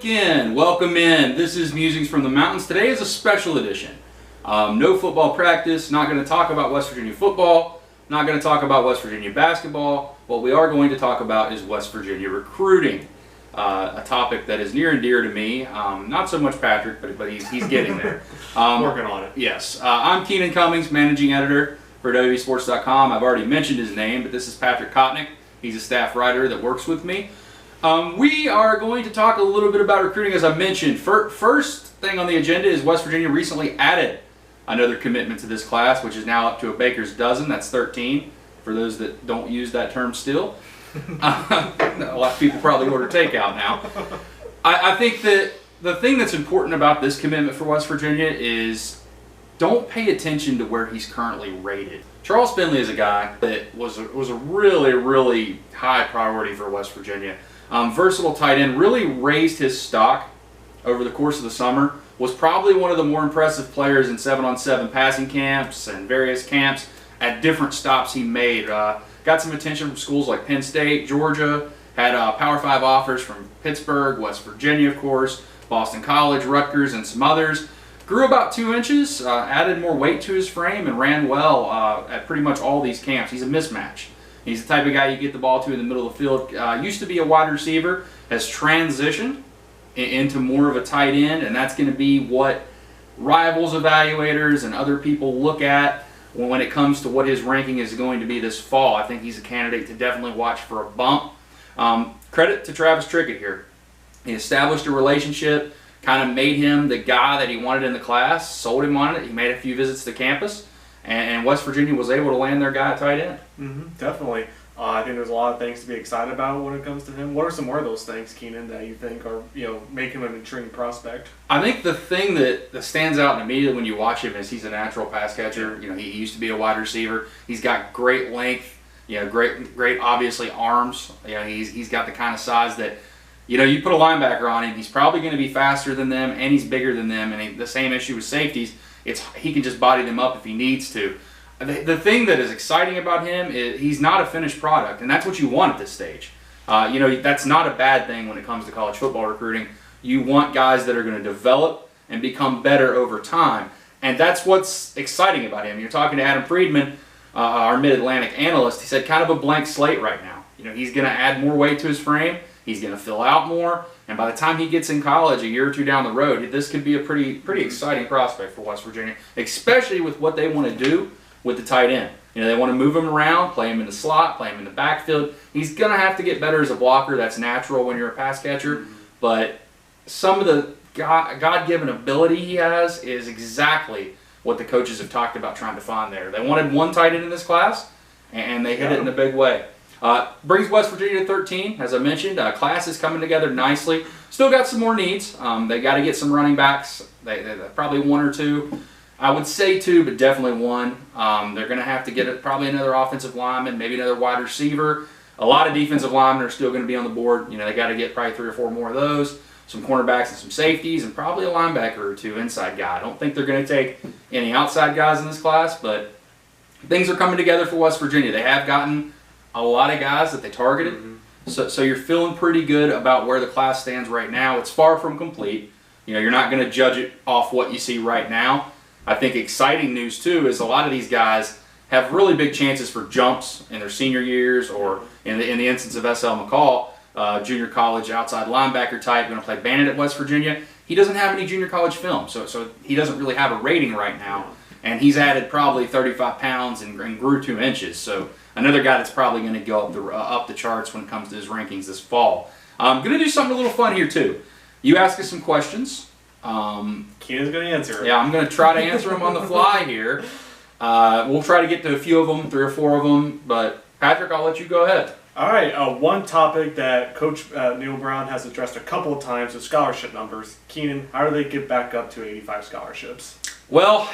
weekend. Welcome in. This is Musings from the Mountains. Today is a special edition. No football practice. Not going to talk about West Virginia football. Not going to talk about West Virginia basketball. What we are going to talk about is West Virginia recruiting. A topic that is near and dear to me. Not so much Patrick, but he's getting there. Working on it. Yes. I'm Keenan Cummings, managing editor for WVSports.com. I've already mentioned his name, but this is Patrick Kotnik. He's a staff writer that works with me. We are going to talk a little bit about recruiting, as I mentioned. First thing on the agenda is West Virginia recently added another commitment to this class, which is now up to a baker's dozen. That's 13, for those that don't use that term still. A lot of people probably order takeout now. I think that the thing that's important about this commitment for West Virginia is don't pay attention to where he's currently rated. Charles Finley is a guy that was a really, really high priority for West Virginia. Versatile tight end, really raised his stock over the course of the summer. Was probably one of the more impressive players in 7-on-7 passing camps and various camps at different stops he made. Got some attention from schools like Penn State, Georgia, had Power 5 offers from Pittsburgh, West Virginia, of course, Boston College, Rutgers, and some others. Grew about 2 inches, added more weight to his frame, and ran well at pretty much all these camps. He's a mismatch. He's the type of guy you get the ball to in the middle of the field. Used to be a wide receiver, has transitioned into more of a tight end, and that's going to be what rivals evaluators and other people look at when it comes to what his ranking is going to be this fall. I think he's a candidate to definitely watch for a bump. Credit to Travis Trickett here. He established a relationship, kind of made him the guy that he wanted in the class, sold him on it. He made a few visits to campus, and West Virginia was able to land their guy at tight end. Definitely. I think there's a lot of things to be excited about when it comes to him. What are some more of those things, Keenan, that you think are, make him an intriguing prospect? I think the thing that stands out immediately when you watch him is he's a natural pass catcher. He used to be a wide receiver. He's got great length, great obviously arms. He's got the kind of size that, you put a linebacker on him, he's probably going to be faster than them, and he's bigger than them. And the same issue with safeties, he can just body them up if he needs to. The thing that is exciting about him is he's not a finished product, and that's what you want at this stage. That's not a bad thing when it comes to college football recruiting. You want guys that are going to develop and become better over time, and that's what's exciting about him. You're talking to Adam Friedman, our Mid-Atlantic analyst. He said kind of a blank slate right now. He's going to add more weight to his frame. He's going to fill out more, and by the time he gets in college a year or two down the road, this could be a pretty exciting prospect for West Virginia, especially with what they want to do with the tight end. They want to move him around, play him in the slot, play him in the backfield. He's going to have to get better as a blocker. That's natural when you're a pass catcher, but some of the God-given ability he has is exactly what the coaches have talked about trying to find there. They wanted one tight end in this class, and they hit it in a big way. Brings West Virginia to 13, as I mentioned. Class is coming together nicely. Still got some more needs. They got to get some running backs. They probably 1 or 2. I would say 2, but definitely 1. They're going to have to get probably another offensive lineman, maybe another wide receiver. A lot of defensive linemen are still going to be on the board. They got to get probably 3 or 4 more of those. Some cornerbacks and some safeties, and probably a linebacker or 2 inside guy. I don't think they're going to take any outside guys in this class, but things are coming together for West Virginia. They have gotten a lot of guys that they targeted. So you're feeling pretty good about where the class stands right now. It's far from complete. You're not going to judge it off what you see right now. I think exciting news, too, is a lot of these guys have really big chances for jumps in their senior years, or in the instance of S.L. McCall, junior college outside linebacker type, going to play Bandit at West Virginia. He doesn't have any junior college film, so he doesn't really have a rating right now. And he's added probably 35 pounds and grew 2 inches. So another guy that's probably going to go up the charts when it comes to his rankings this fall. I'm going to do something a little fun here, too. You ask us some questions. Keenan's going to answer. Yeah, I'm going to try to answer them on the fly here. We'll try to get to a few of them, 3 or 4 of them. But, Patrick, I'll let you go ahead. All right. One topic that Coach Neil Brown has addressed a couple of times is scholarship numbers. Keenan, how do they get back up to 85 scholarships? Well,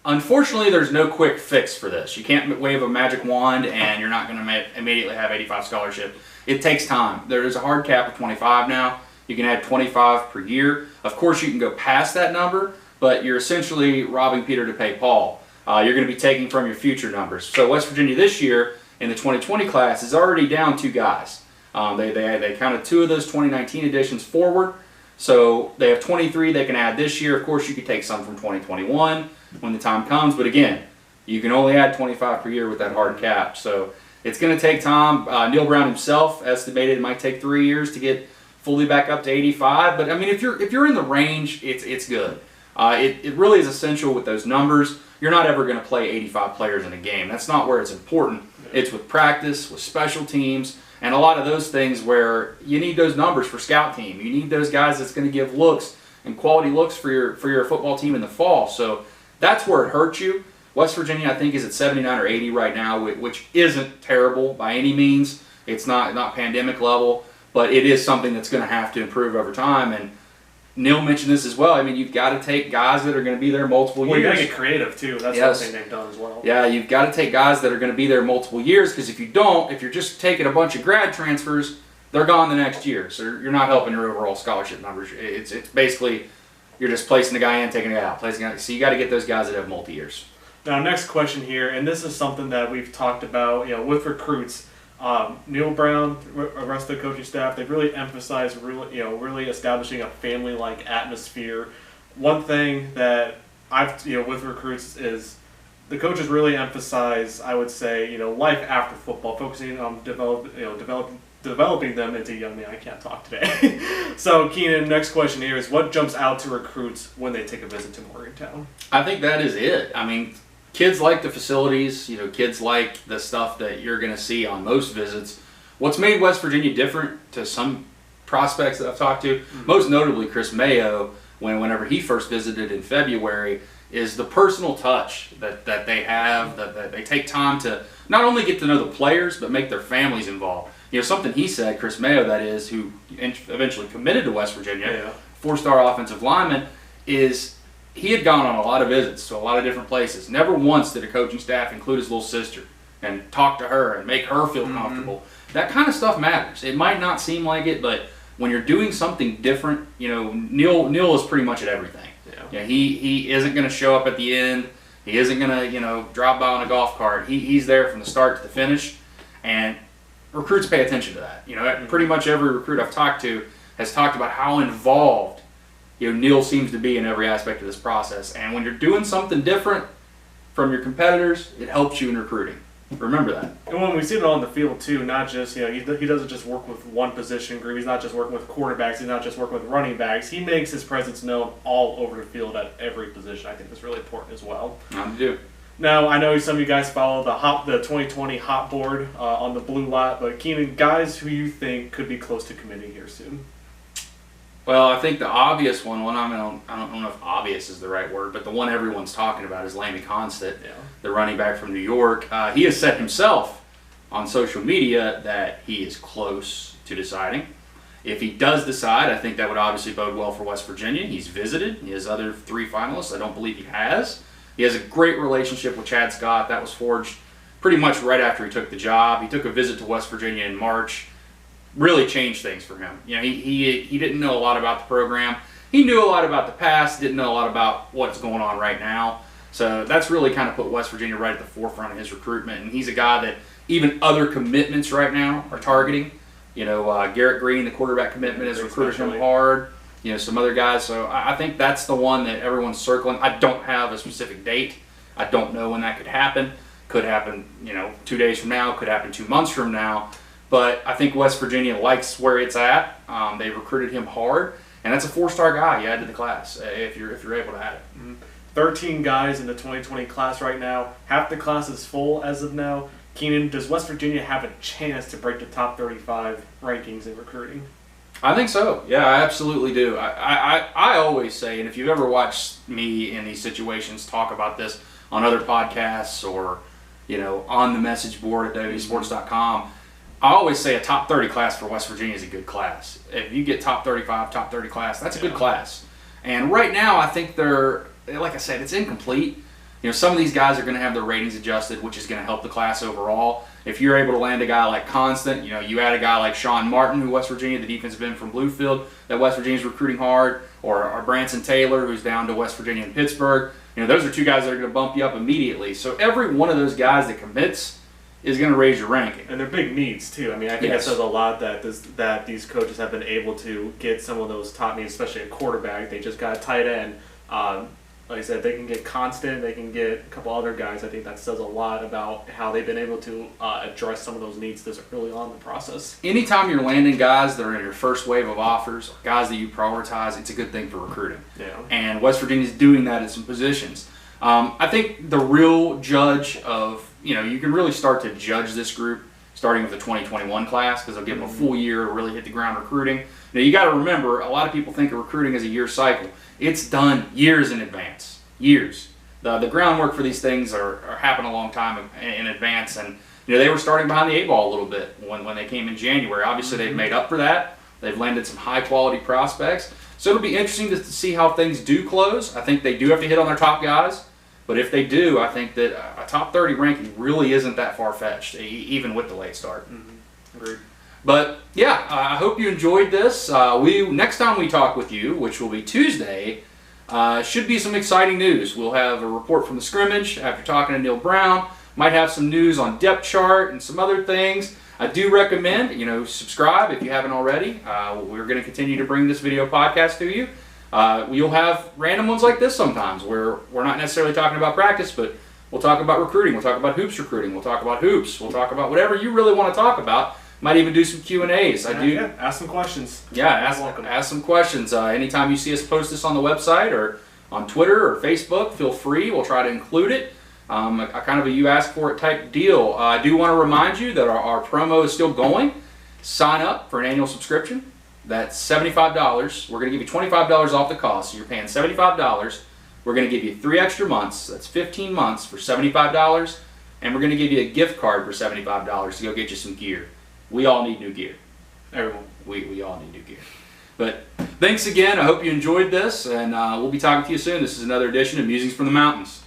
unfortunately, there's no quick fix for this. You can't wave a magic wand and you're not going to immediately have 85 scholarships. It takes time. There is a hard cap of 25 now. You can add 25 per year. Of course, you can go past that number, but you're essentially robbing Peter to pay Paul. You're going to be taking from your future numbers. So West Virginia this year in the 2020 class is already down 2 guys. They counted 2 of those 2019 additions forward. So they have 23 they can add this year. Of course, you could take some from 2021 when the time comes. But again, you can only add 25 per year with that hard cap. So it's going to take time. Neil Brown himself estimated it might take 3 years to get fully back up to 85. But I mean, if you're in the range, it's good. It really is essential with those numbers. You're not ever going to play 85 players in a game. That's not where it's important. It's with practice, with special teams, and a lot of those things where you need those numbers for scout team. You need those guys that's going to give looks and quality looks for your football team in the fall. So that's where it hurts you. West Virginia, I think, is at 79 or 80 right now, which isn't terrible by any means. It's not pandemic level, but it is something that's going to have to improve over time. And Neil mentioned this as well. I mean, you've got to take guys that are going to be there multiple years. Well, you got to get creative, too. That's one thing they've done as well. Yeah, you've got to take guys that are going to be there multiple years, because if you don't, if you're just taking a bunch of grad transfers, they're gone the next year. So you're not helping your overall scholarship numbers. It's basically you're just placing the guy in, taking the guy out. So you got to get those guys that have multi-years. Now, next question here, and this is something that we've talked about, with recruits. Neil Brown, the rest of the coaching staff, they've really emphasized really establishing a family-like atmosphere. One thing that I've with recruits is the coaches really emphasize, I would say, life after football, focusing on developing them into young men. I can't talk today. So, Keenan, next question here is, what jumps out to recruits when they take a visit to Morgantown? I think that is it. I mean, kids like the facilities, kids like the stuff that you're going to see on most visits. What's made West Virginia different to some prospects that I've talked to, most notably Chris Mayo, whenever he first visited in February, is the personal touch that they have, that they take time to not only get to know the players, but make their families involved. Something he said, Chris Mayo, that is, who eventually committed to West Virginia, four-star offensive lineman, is he had gone on a lot of visits to a lot of different places. Never once did a coaching staff include his little sister and talk to her and make her feel comfortable. That kind of stuff matters. It might not seem like it, but when you're doing something different, Neil is pretty much at everything. He isn't going to show up at the end. He isn't going to drop by on a golf cart. He's there from the start to the finish, and recruits pay attention to that. Pretty much every recruit I've talked to has talked about how involved Neil seems to be in every aspect of this process. And when you're doing something different from your competitors, it helps you in recruiting. Remember that. And when we see it on the field, too, not just, he doesn't just work with one position group. He's not just working with quarterbacks. He's not just working with running backs. He makes his presence known all over the field at every position. I think that's really important as well. I do. Now, I know some of you guys follow the 2020 Hot Board on the Blue Lot, but Keenan, guys who you think could be close to committing here soon? Well, I think the obvious one, I don't know if obvious is the right word, but the one everyone's talking about is Lamy Constant, the running back from New York. He has said himself on social media that he is close to deciding. If he does decide, I think that would obviously bode well for West Virginia. He's visited. He has other 3 finalists. I don't believe he has. He has a great relationship with Chad Scott. That was forged pretty much right after he took the job. He took a visit to West Virginia in March. Really changed things for him. He didn't know a lot about the program. He knew a lot about the past, didn't know a lot about what's going on right now. So that's really kind of put West Virginia right at the forefront of his recruitment. And he's a guy that even other commitments right now are targeting. Garrett Green, the quarterback commitment, has recruited him hard. Some other guys. So I think that's the one that everyone's circling. I don't have a specific date. I don't know when that could happen. Could happen, 2 days from now. Could happen 2 months from now. But I think West Virginia likes where it's at. They recruited him hard, and that's a 4-star guy you add to the class if you're able to add it. 13 guys in the 2020 class right now. Half the class is full as of now. Keenan, does West Virginia have a chance to break the top 35 rankings in recruiting? I think so. Yeah, I absolutely do. I always say, and if you've ever watched me in these situations talk about this on other podcasts or on the message board at WVSports.com, I always say a top 30 class for West Virginia is a good class. If you get top 35, top 30 class, that's a good class. And right now, I think they're, like I said, it's incomplete. Some of these guys are going to have their ratings adjusted, which is going to help the class overall. If you're able to land a guy like Constant, you add a guy like Sean Martin, who West Virginia, the defensive end from Bluefield, that West Virginia's recruiting hard, or Branson Taylor, who's down to West Virginia and Pittsburgh. Those are 2 guys that are going to bump you up immediately. So every one of those guys that commits is going to raise your ranking. And they're big needs too. I mean, I think Yes. it says a lot that these coaches have been able to get some of those top needs, especially a quarterback. They just got a tight end. Like I said, they can get Constant. They can get a couple other guys. I think that says a lot about how they've been able to address some of those needs this early on in the process. Anytime you're landing guys that are in your first wave of offers, guys that you prioritize, it's a good thing for recruiting. Yeah. And West Virginia's doing that in some positions. I think the real judge of, you can really start to judge this group starting with the 2021 class because they'll give them a full year to really hit the ground recruiting. Now, you got to remember, a lot of people think of recruiting as a year cycle. It's done years in advance. Years. The groundwork for these things are happening a long time in advance, and they were starting behind the 8 ball a little bit when they came in January. Obviously, they've made up for that. They've landed some high-quality prospects. So it'll be interesting to see how things do close. I think they do have to hit on their top guys. But if they do, I think that a top 30 ranking really isn't that far-fetched, even with the late start. Agreed. But yeah, I hope you enjoyed this. Next time we talk with you, which will be Tuesday, should be some exciting news. We'll have a report from the scrimmage after talking to Neil Brown. Might have some news on depth chart and some other things. I do recommend, subscribe if you haven't already. We're going to continue to bring this video podcast to you. You'll have random ones like this sometimes where we're not necessarily talking about practice, but we'll talk about recruiting. We'll talk about hoops recruiting. We'll talk about hoops. We'll talk about whatever you really want to talk about. Might even do some Q&As. Ask some questions. Yeah, ask some questions. Anytime you see us post this on the website or on Twitter or Facebook, feel free. We'll try to include it. A kind of a you ask for it type deal. I do want to remind you that our promo is still going. Sign up for an annual subscription. That's $75. We're going to give you $25 off the cost. So you're paying $75. We're going to give you 3 extra months. That's 15 months for $75. And we're going to give you a gift card for $75 to go get you some gear. We all need new gear. Everyone. We all need new gear. But thanks again. I hope you enjoyed this. And we'll be talking to you soon. This is another edition of Musings from the Mountains.